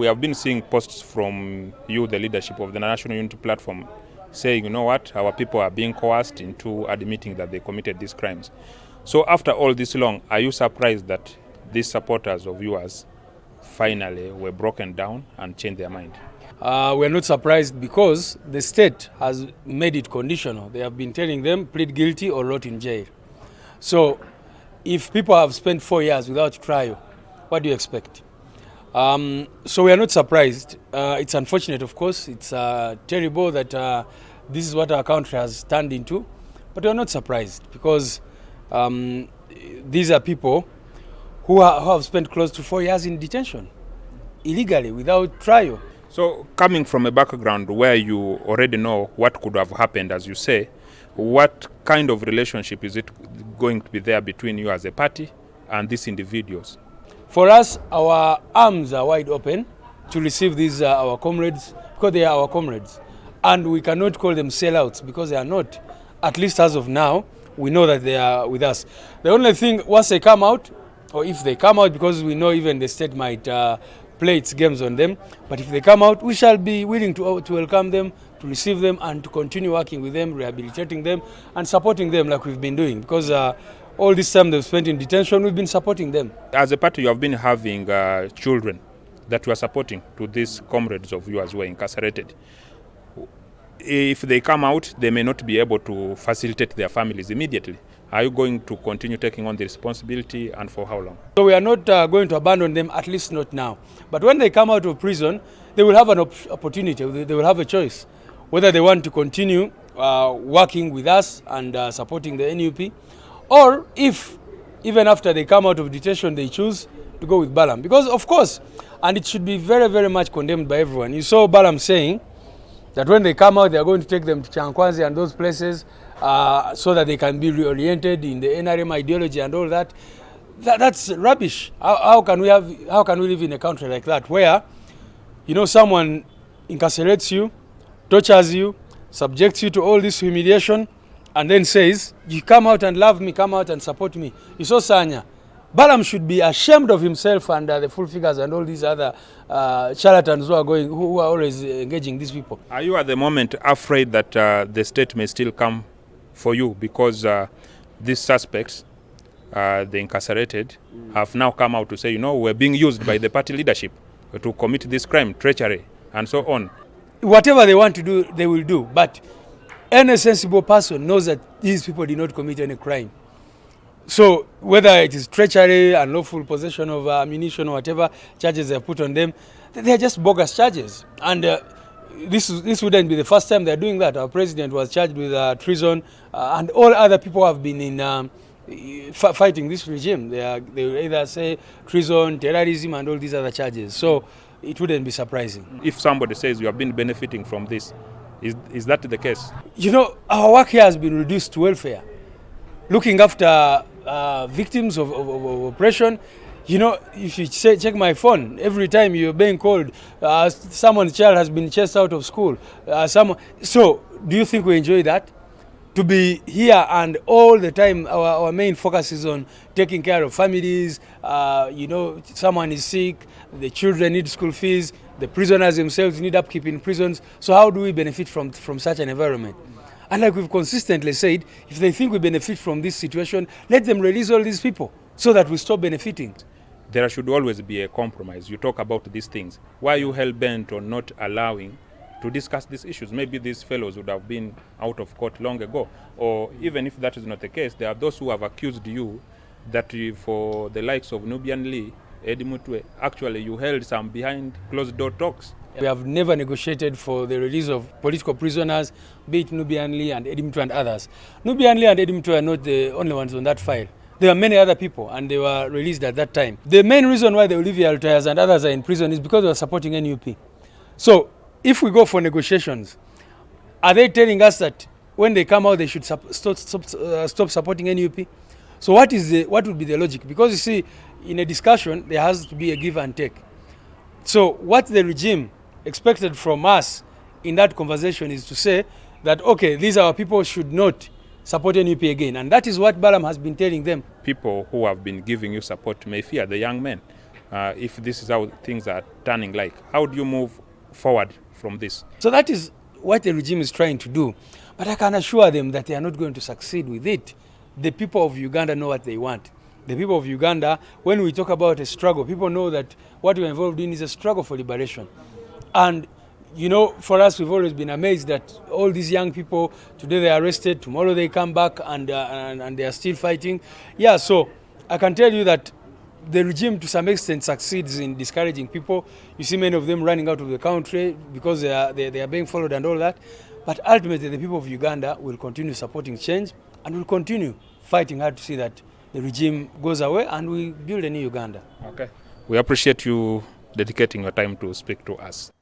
We have been seeing posts from you, the leadership of the National Unity Platform, saying, you know what, our people are being coerced into admitting that they committed these crimes. So after all this long, are you surprised that these supporters of yours finally were broken down and changed their mind? We're not surprised because the state has made it conditional. They have been telling them plead guilty or rot in jail. So if people have spent 4 years without trial, what do you expect? So we are not surprised. It's unfortunate, of course. It's terrible that this is what our country has turned into. But we are not surprised because these are people who have spent close to 4 years in detention, illegally, without trial. So coming from a background where you already know what could have happened, as you say, what kind of relationship is it going to be there between you as a party and these individuals? For us, our arms are wide open to receive these our comrades, because they are our comrades. And we cannot call them sellouts because they are not. At least as of now, we know that they are with us. The only thing, once they come out, or if they come out, because we know even the state might play its games on them, but if they come out, we shall be willing to welcome them, to receive them, and to continue working with them, rehabilitating them, and supporting them like we've been doing. Because all this time they've spent in detention, we've been supporting them. As a party, you have been having children that you are supporting to these comrades of yours who are incarcerated. If they come out, they may not be able to facilitate their families immediately. Are you going to continue taking on the responsibility, and for how long? So we are not going to abandon them, at least not now. But when they come out of prison, they will have an opportunity, they will have a choice, whether they want to continue working with us and supporting the NUP, or if, even after they come out of detention, they choose to go with Balaam. Because, of course, and it should be very, very much condemned by everyone. You saw Balaam saying that when they come out, they are going to take them to Chankwanzi and those places so that they can be reoriented in the NRM ideology and all that. That's rubbish. How can we live in a country like that where, you know, someone incarcerates you, tortures you, subjects you to all this humiliation, and then says, you come out and love me, come out and support me. You saw Sanya. Balaam should be ashamed of himself and the full figures and all these other charlatans who are always engaging these people. Are you at the moment afraid that the state may still come for you because these suspects, the incarcerated, have now come out to say, you know, we're being used by the party leadership to commit this crime, treachery, and so on? Whatever they want to do, they will do. But any sensible person knows that these people did not commit any crime. So whether it is treachery, unlawful possession of ammunition, or whatever charges they have put on them, they are just bogus charges. And this wouldn't be the first time they are doing that. Our president was charged with treason, and all other people have been in fighting this regime. They will either say treason, terrorism, and all these other charges. So it wouldn't be surprising. If somebody says you have been benefiting from this, is that the case? You know, our work here has been reduced to welfare. Looking after victims of oppression. You know, if you check my phone, every time you're being called, someone's child has been chased out of school. So, do you think we enjoy that? To be here and all the time, our main focus is on taking care of families. You know, someone is sick, the children need school fees, the prisoners themselves need upkeep in prisons. So how do we benefit from such an environment? And like we've consistently said, if they think we benefit from this situation, let them release all these people so that we stop benefiting. There should always be a compromise. You talk about these things. Why are you hell-bent on not allowing to discuss these issues? Maybe these fellows would have been out of court long ago. Or even if that is not the case, there are those who have accused you that for the likes of Nubian Lee, Eddie Mutwe, actually you held some behind closed-door talks. We have never negotiated for the release of political prisoners, be it Nubian Lee and Eddie Mutwe and others. Nubian Lee and Eddie Mutwe are not the only ones on that file. There are many other people, and they were released at that time. The main reason why the Olivia Altairs and others are in prison is because they are supporting NUP. So, if we go for negotiations, are they telling us that when they come out they should stop supporting NUP? So what would be the logic? Because you see, in a discussion, there has to be a give and take. So what the regime expected from us in that conversation is to say that, okay, these our people should not support NUP again. And that is what Balaam has been telling them. People who have been giving you support may fear the young men if this is how things are turning like? How do you move forward from this? So that is what the regime is trying to do. But I can assure them that they are not going to succeed with it. The people of Uganda know what they want. The people of Uganda, when we talk about a struggle, people know that what we're involved in is a struggle for liberation. And, you know, for us, we've always been amazed that all these young people, today they're arrested, tomorrow they come back and they are still fighting. Yeah, so I can tell you that the regime to some extent succeeds in discouraging people. You see many of them running out of the country because they are being followed and all that. But ultimately, the people of Uganda will continue supporting change and will continue fighting hard to see that the regime goes away and we build a new Uganda. Okay. We appreciate you dedicating your time to speak to us.